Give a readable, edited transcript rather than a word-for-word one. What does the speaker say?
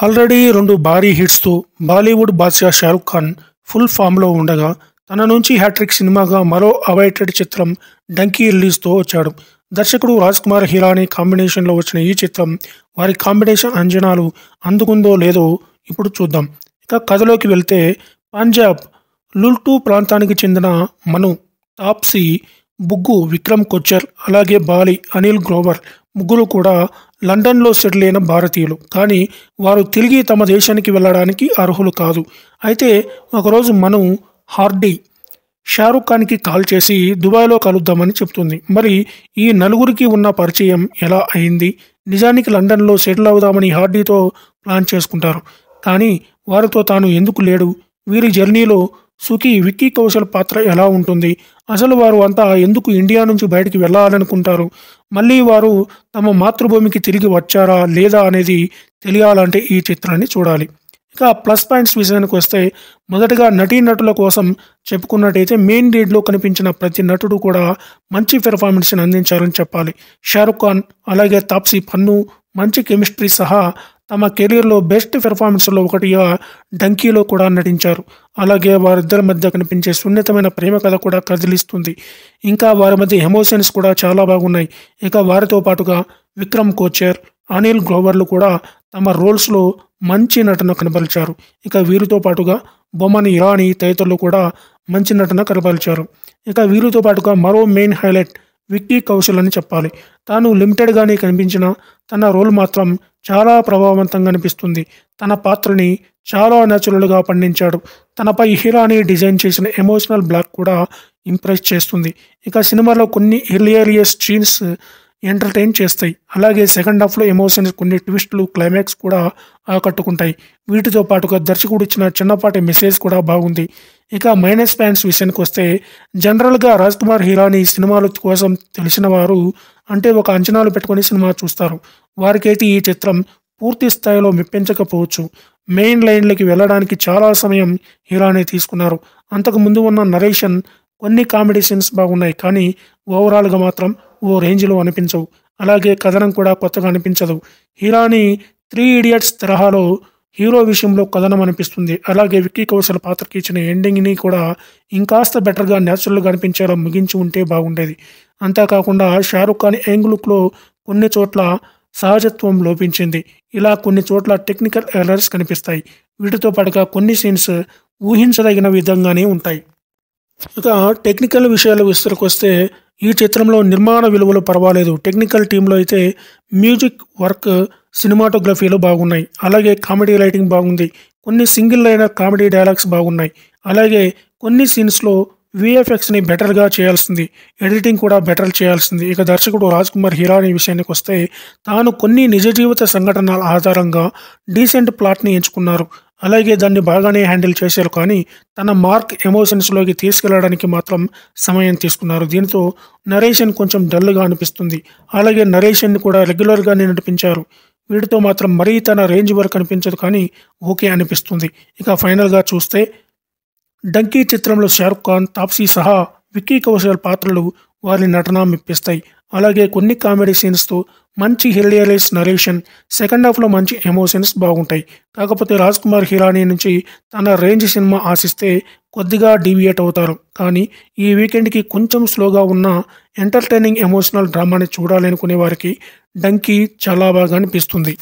Already 2 భారీ హిట్స్‌తో Bollywood Badshah 'Shahrukh Khan' full ఫామ్‌లో ఉండగా, తన నుంచి హ్యాట్రిక్ సినిమాగా మరో అవైటెడ్ చిత్రం 'డంకీ' రిలీజ్‌తో వచ్చాడు. దర్శకుడు రాజ్‌కుమార్ హిరానీ కాంబినేషన్‌లో వచ్చిన ఈ చిత్రం వారి కాంబినేషన్ అంచనాలు అందుకుందో లేదో ఇప్పుడు చూద్దాం. ఇక కథలోకి వెళ్తే పంజాబ్ లుల్టూ ప్రాంతానికి చెందిన మను, తాప్సీ, బుగ్గు విక్రమ్ కొచ్చర్, అలాగే బాలి అనిల్ గ్రోవర్ ముగ్గురు కూడా లండన్లో సెటిల్ అయిన భారతీయులు. కానీ వారు తిరిగి తమ దేశానికి వెళ్ళడానికి అర్హులు కాదు. అయితే ఒకరోజు మను హార్డీ షారుఖ్ ఖాన్కి కాల్ చేసి దుబాయ్లో కలుద్దామని చెప్తుంది. మరి ఈ నలుగురికి ఉన్న పరిచయం ఎలా అయింది? నిజానికి లండన్లో సెటిల్ అవుదామని హార్డీతో ప్లాన్ చేసుకుంటారు. కానీ వారితో తాను ఎందుకు లేడు? వీరి జర్నీలో సుఖీ, విక్కీ కౌశల్ పాత్ర ఎలా ఉంటుంది? అసలు వారు అంతా ఎందుకు ఇండియా నుంచి బయటికి వెళ్ళాలనుకుంటారు? మళ్ళీ వారు తమ మాతృభూమికి తిరిగి వచ్చారా లేదా అనేది తెలియాలంటే ఈ చిత్రాన్ని చూడాలి. ఇక ప్లస్ పాయింట్స్ విషయానికి వస్తే మొదటగా నటీనటుల కోసం చెప్పుకున్నట్టయితే మెయిన్ లీడ్లో కనిపించిన ప్రతి నటుడు కూడా మంచి పెర్ఫార్మెన్స్ని అందించారని చెప్పాలి. షారుఖ్ ఖాన్ అలాగే తాప్సీ పన్ను మంచి కెమిస్ట్రీ సహా తమ కెరీర్లో బెస్ట్ పెర్ఫార్మెన్స్లో ఒకటిగా 'డంకీ'లో కూడా నటించారు. అలాగే వారిద్దరి మధ్య కనిపించే సున్నితమైన ప్రేమ కథ కూడా కదిలిస్తుంది. ఇంకా వారి మధ్య ఎమోషన్స్ కూడా చాలా బాగున్నాయి. ఇక వారితో పాటుగా విక్రమ్ కోచర్, అనిల్ గ్రోవర్లు కూడా తమ రోల్స్లో మంచి నటన కనబరిచారు. ఇక వీరితో పాటుగా బొమ్మన్ ఇరానీ తదితరులు కూడా మంచి నటన కనబరిచారు. ఇక వీరితో పాటుగా మరో మెయిన్ హైలైట్ విక్కీ కౌశల్ అని చెప్పాలి. తాను లిమిటెడ్గానే కనిపించిన తన రోల్ మాత్రం చాలా ప్రభావవంతంగా అనిపిస్తుంది. తన పాత్రని చాలా న్యాచురల్గా పండించాడు. తనపై హిరానీ డిజైన్ చేసిన ఎమోషనల్ బ్లాక్ కూడా ఇంప్రెస్ చేస్తుంది. ఇక సినిమాలో కొన్ని హిలేరియస్ సీన్స్ ఎంటర్టైన్ చేస్తాయి. అలాగే సెకండ్ హాఫ్లో ఎమోషన్స్, కొన్ని ట్విస్టులు, క్లైమాక్స్ కూడా ఆకట్టుకుంటాయి. వీటితో పాటుగా దర్శకుడు ఇచ్చిన చిన్నపాటి మెసేజ్ కూడా బాగుంది. ఇక మైనస్ పాయింట్స్ విషయానికి వస్తే జనరల్గా రాజ్‌కుమార్ హిరానీ సినిమాల కోసం తెలిసిన వారు అంటే ఒక అంచనాలు పెట్టుకొని సినిమా చూస్తారు. వారికైతే ఈ చిత్రం పూర్తి స్థాయిలో మెప్పించకపోవచ్చు. మెయిన్ లైన్లకి వెళ్ళడానికి చాలా సమయం హిరానీ తీసుకున్నారు. అంతకు ముందు ఉన్న నరేషన్, కొన్ని కామెడీ సీన్స్ బాగున్నాయి. కానీ ఓవరాల్గా మాత్రం ఓ రేంజ్లో అనిపించవు. అలాగే కథనం కూడా కొత్తగా అనిపించదు. హిరానీ 3 ఇడియట్స్ తరహాలో హీరో విషయంలో కథనం అనిపిస్తుంది. అలాగే విక్కీ కౌశల్ పాత్రకి ఇచ్చిన ఎండింగ్ని కూడా ఇంకాస్త బెటర్గా న్యాచురల్గా అనిపించేలా ముగించి ఉంటే బాగుండేది. అంతేకాకుండా షారుఖ్ ఖాన్ యంగ్ లుక్లో కొన్ని చోట్ల సహజత్వం లోపించింది. ఇలా కొన్ని చోట్ల టెక్నికల్ ఎర్రర్స్ కనిపిస్తాయి. వీటితో పాటుగా కొన్ని సీన్స్ ఊహించదగిన విధంగానే ఉంటాయి. ఇక టెక్నికల్ విషయాల విస్తరకు వస్తే ఈ చిత్రంలో నిర్మాణ విలువలు పర్వాలేదు. టెక్నికల్ టీంలో అయితే మ్యూజిక్ వర్క్, సినిమాటోగ్రఫీలో బాగున్నాయి. అలాగే కామెడీ రైటింగ్ బాగుంది. కొన్ని సింగిల్ లైనర్ కామెడీ డైలాగ్స్ బాగున్నాయి. అలాగే కొన్ని సీన్స్లో విఎఫ్ఎక్స్ని బెటర్గా చేయాల్సింది. ఎడిటింగ్ కూడా బెటర్ చేయాల్సింది. ఇక దర్శకుడు రాజ్‌కుమార్ హిరానీ విషయానికి వస్తే తాను కొన్ని నిజ జీవిత సంఘటనల ఆధారంగా డీసెంట్ ప్లాట్ని ఎంచుకున్నారు. అలాగే దాన్ని బాగానే హ్యాండిల్ చేశారు. కానీ తన మార్క్ ఎమోషన్స్లోకి తీసుకెళ్లడానికి మాత్రం సమయం తీసుకున్నారు. దీంతో నరేషన్ కొంచెం డల్గా అనిపిస్తుంది. అలాగే నరేషన్ని కూడా రెగ్యులర్గానే నడిపించారు. వీటితో మాత్రం మరీ తన రేంజ్ వరకు అనిపించదు, కానీ ఓకే అనిపిస్తుంది. ఇక ఫైనల్గా చూస్తే 'డంకీ' చిత్రంలో షారుఖ్ ఖాన్, తాప్సీ సహా విక్కీ కౌశల్ పాత్రలు వారి నటన మెప్పిస్తాయి. అలాగే కొన్ని కామెడీ సీన్స్తో మంచి హిలేరియస్ నరేషన్, సెకండ్ హాఫ్లో మంచి ఎమోషన్స్ బాగుంటాయి. కాకపోతే రాజ్‌కుమార్ హిరానీ నుంచి తన రేంజ్ సినిమా ఆశిస్తే కొద్దిగా డీవియేట్ అవుతారు. కానీ ఈ వీకెండ్కి కొంచెం స్లోగా ఉన్న ఎంటర్టైనింగ్ ఎమోషనల్ డ్రామాని చూడాలనుకునే వారికి 'డంకీ' చాలా బాగా అనిపిస్తుంది.